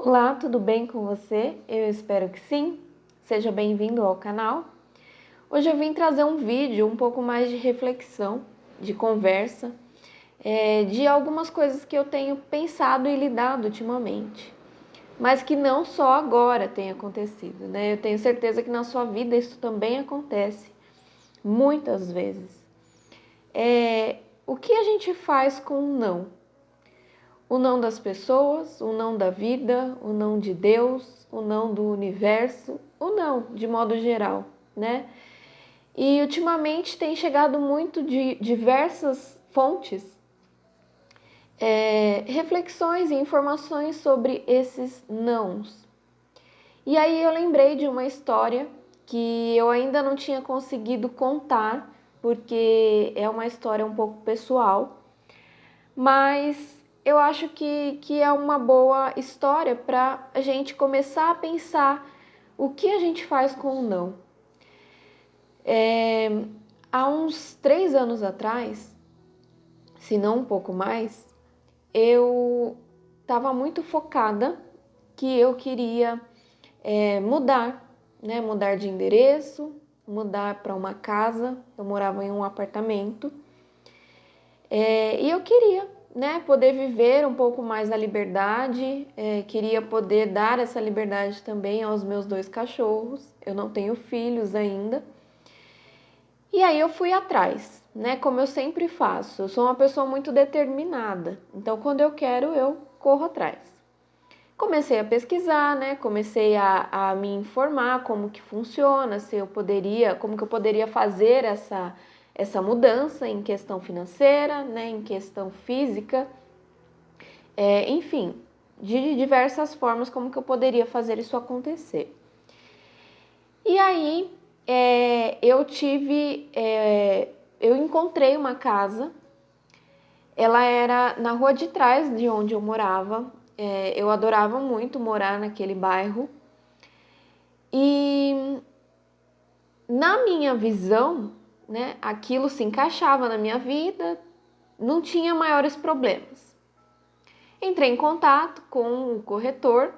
Olá, tudo bem com você? Eu espero que sim. Seja bem-vindo ao canal. Hoje eu vim trazer um vídeo um pouco mais de reflexão, de conversa, de algumas coisas que eu tenho pensado e lidado ultimamente, mas que não só agora tem acontecido, né? Eu tenho certeza que na sua vida isso também acontece muitas vezes. O que a gente faz com o não? O não das pessoas, o não da vida, o não de Deus, o não do universo, o não de modo geral, né? E ultimamente tem chegado muito de diversas fontes, reflexões e informações sobre esses nãos. E aí eu lembrei de uma história que eu ainda não tinha conseguido contar, porque é uma história um pouco pessoal, mas eu acho que é uma boa história para a gente começar a pensar o que a gente faz com o não. Há uns 3 anos atrás, se não um pouco mais, eu estava muito focada que eu queria mudar, né? Mudar de endereço, mudar para uma casa. Eu morava em um apartamento. E eu queria, né, poder viver um pouco mais da liberdade, queria poder dar essa liberdade também aos meus 2 cachorros. Eu não tenho filhos ainda. E aí eu fui atrás, né, como eu sempre faço. Eu sou uma pessoa muito determinada, então quando eu quero, eu corro atrás. Comecei a pesquisar, né, comecei a me informar como que funciona, se eu poderia, como que eu poderia fazer essa mudança em questão financeira, né, em questão física, enfim, de diversas formas como que eu poderia fazer isso acontecer. E aí eu encontrei uma casa, ela era na rua de trás de onde eu morava, eu adorava muito morar naquele bairro e na minha visão, né, aquilo se encaixava na minha vida, não tinha maiores problemas. Entrei em contato com o corretor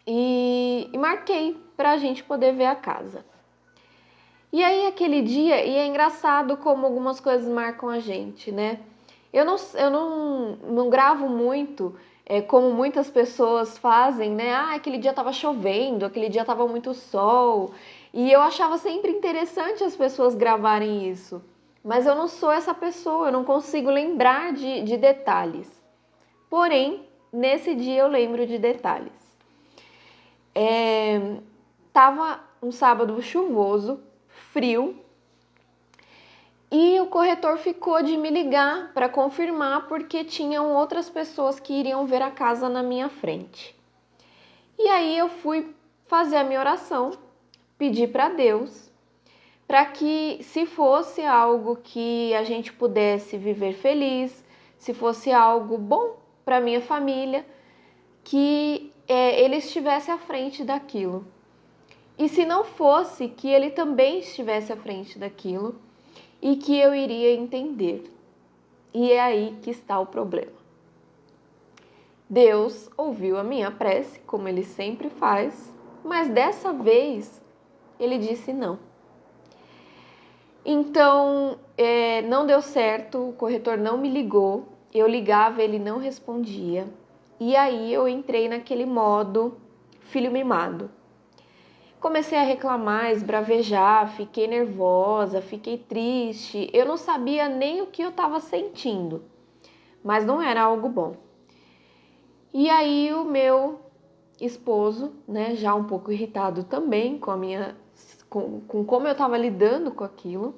e marquei para a gente poder ver a casa. E aí aquele dia, e é engraçado como algumas coisas marcam a gente, né? Eu não gravo muito, como muitas pessoas fazem, né? Ah, aquele dia tava chovendo, aquele dia tava muito sol. E eu achava sempre interessante as pessoas gravarem isso. Mas eu não sou essa pessoa, eu não consigo lembrar de detalhes. Porém, nesse dia eu lembro de detalhes. Tava um sábado chuvoso, frio, e o corretor ficou de me ligar para confirmar porque tinham outras pessoas que iriam ver a casa na minha frente. E aí eu fui fazer a minha oração, pedir para Deus, para que se fosse algo que a gente pudesse viver feliz, se fosse algo bom para minha família, que ele estivesse à frente daquilo. E se não fosse, que ele também estivesse à frente daquilo e que eu iria entender. E é aí que está o problema. Deus ouviu a minha prece, como ele sempre faz, mas dessa vez ele disse não. Então, não deu certo, o corretor não me ligou, eu ligava, ele não respondia. E aí eu entrei naquele modo filho mimado. Comecei a reclamar, esbravejar, fiquei nervosa, fiquei triste. Eu não sabia nem o que eu estava sentindo, mas não era algo bom. E aí o meu esposo, né, já um pouco irritado também com como eu estava lidando com aquilo,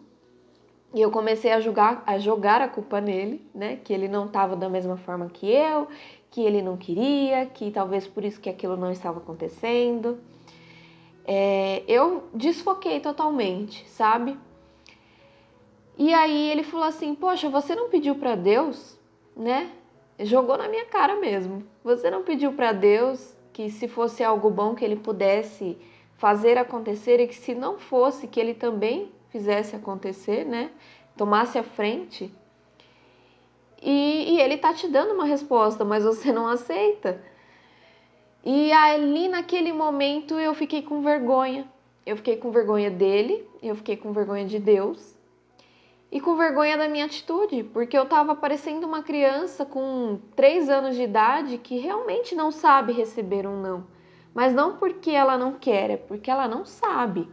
e eu comecei a jogar a culpa nele, né, que ele não estava da mesma forma que eu, que ele não queria, que talvez por isso que aquilo não estava acontecendo. Eu desfoquei totalmente, sabe? E aí ele falou assim, poxa, você não pediu para Deus, né? Jogou na minha cara mesmo. Você não pediu para Deus que se fosse algo bom que ele pudesse fazer acontecer e que se não fosse que ele também fizesse acontecer, né? Tomasse a frente. E ele tá te dando uma resposta, mas você não aceita. E ali naquele momento eu fiquei com vergonha. Eu fiquei com vergonha dele, eu fiquei com vergonha de Deus e com vergonha da minha atitude, porque eu estava parecendo uma criança com 3 anos de idade que realmente não sabe receber um não. Mas não porque ela não quer, é porque ela não sabe.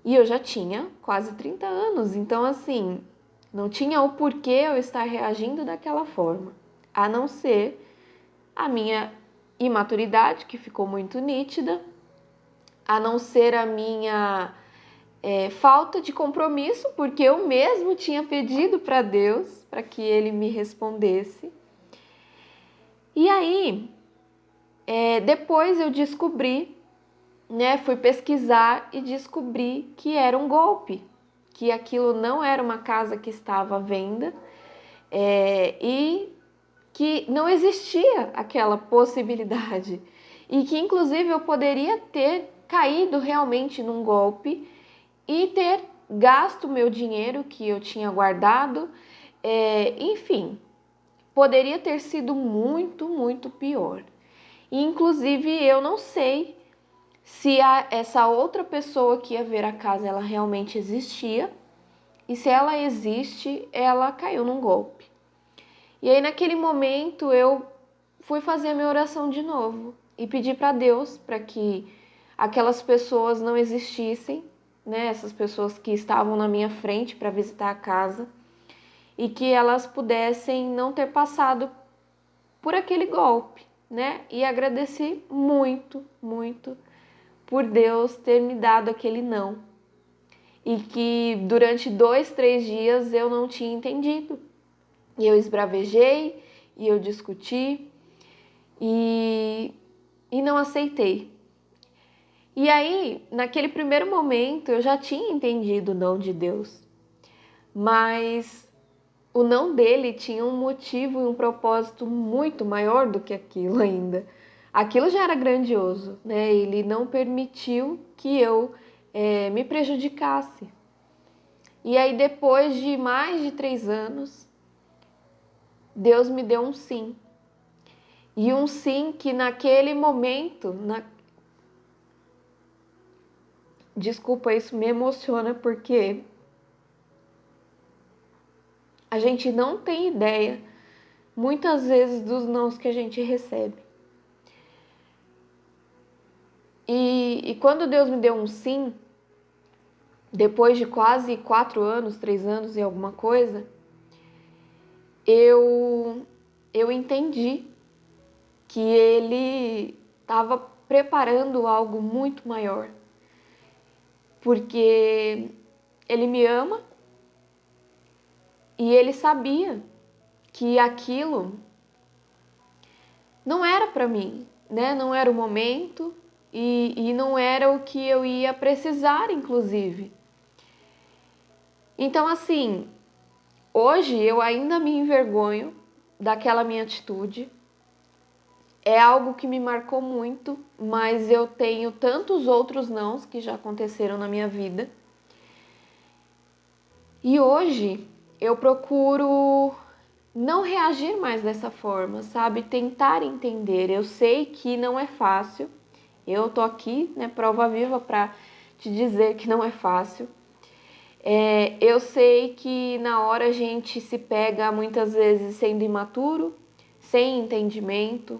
E eu já tinha quase 30 anos, então assim, não tinha o porquê eu estar reagindo daquela forma, a não ser a minha imaturidade, que ficou muito nítida, a não ser a minha falta de compromisso, porque eu mesmo tinha pedido para Deus para que Ele me respondesse. E aí, depois eu descobri, né, fui pesquisar e descobri que era um golpe, que aquilo não era uma casa que estava à venda e que não existia aquela possibilidade e que inclusive eu poderia ter caído realmente num golpe e ter gasto meu dinheiro que eu tinha guardado, enfim, poderia ter sido muito, muito pior. E inclusive eu não sei se essa outra pessoa que ia ver a casa ela realmente existia e se ela existe, ela caiu num golpe. E aí naquele momento eu fui fazer a minha oração de novo e pedi para Deus para que aquelas pessoas não existissem, né? Essas pessoas que estavam na minha frente para visitar a casa e que elas pudessem não ter passado por aquele golpe, né? E agradeci muito, muito por Deus ter me dado aquele não e que durante 2, 3 dias eu não tinha entendido. E eu esbravejei, e eu discuti, e não aceitei. E aí, naquele primeiro momento, eu já tinha entendido o não de Deus. Mas o não dele tinha um motivo e um propósito muito maior do que aquilo ainda. Aquilo já era grandioso, né? Ele não permitiu que eu me prejudicasse. E aí, depois de mais de 3 anos, Deus me deu um sim. E um sim que naquele momento, desculpa, isso me emociona porque a gente não tem ideia, muitas vezes, dos nãos que a gente recebe. E quando Deus me deu um sim, depois de quase 4 anos, 3 anos e alguma coisa, eu entendi que Ele estava preparando algo muito maior. Porque Ele me ama e Ele sabia que aquilo não era para mim, né? Não era o momento e não era o que eu ia precisar, inclusive. Então, assim, hoje eu ainda me envergonho daquela minha atitude. É algo que me marcou muito, mas eu tenho tantos outros nãos que já aconteceram na minha vida. E hoje eu procuro não reagir mais dessa forma, sabe? Tentar entender. Eu sei que não é fácil. Eu tô aqui, né, prova viva para te dizer que não é fácil. Eu sei que na hora a gente se pega muitas vezes sendo imaturo, sem entendimento.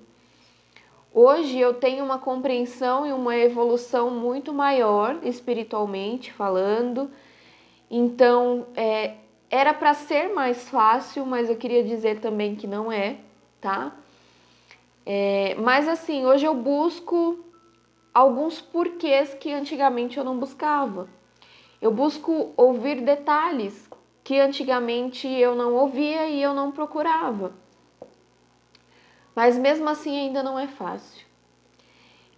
Hoje eu tenho uma compreensão e uma evolução muito maior espiritualmente falando. Então, era para ser mais fácil, mas eu queria dizer também que não é, tá? Mas assim, hoje eu busco alguns porquês que antigamente eu não buscava. Eu busco ouvir detalhes que antigamente eu não ouvia e eu não procurava. Mas mesmo assim ainda não é fácil.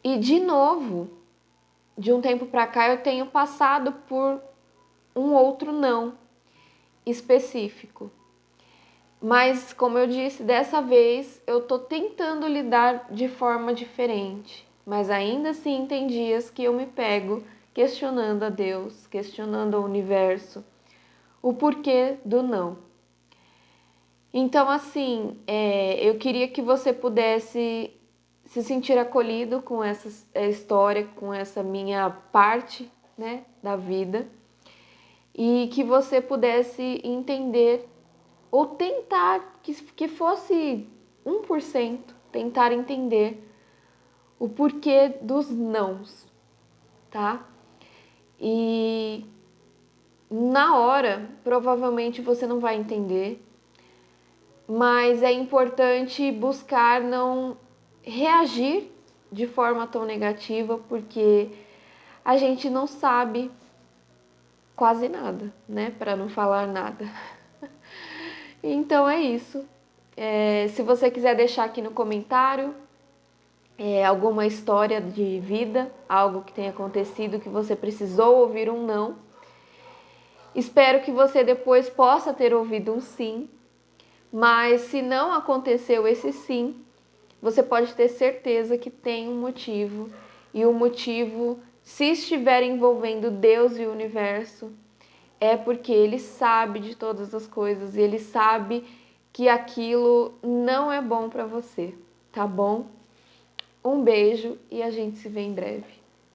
E de novo, de um tempo para cá eu tenho passado por um outro não específico. Mas, como eu disse, dessa vez eu tô tentando lidar de forma diferente. Mas ainda assim tem dias que eu me pego questionando a Deus, questionando o universo, o porquê do não. Então, assim, eu queria que você pudesse se sentir acolhido com essa história, com essa minha parte, né, da vida, e que você pudesse entender ou tentar que fosse 1%, tentar entender o porquê dos nãos, tá? E na hora, provavelmente você não vai entender, mas é importante buscar não reagir de forma tão negativa, porque a gente não sabe quase nada, né? Para não falar nada. Então é isso. Se você quiser deixar aqui no comentário alguma história de vida, algo que tenha acontecido que você precisou ouvir um não, espero que você depois possa ter ouvido um sim, mas se não aconteceu esse sim, você pode ter certeza que tem um motivo, e o motivo, se estiver envolvendo Deus e o universo, é porque Ele sabe de todas as coisas e Ele sabe que aquilo não é bom para você, tá bom? Um beijo e a gente se vê em breve.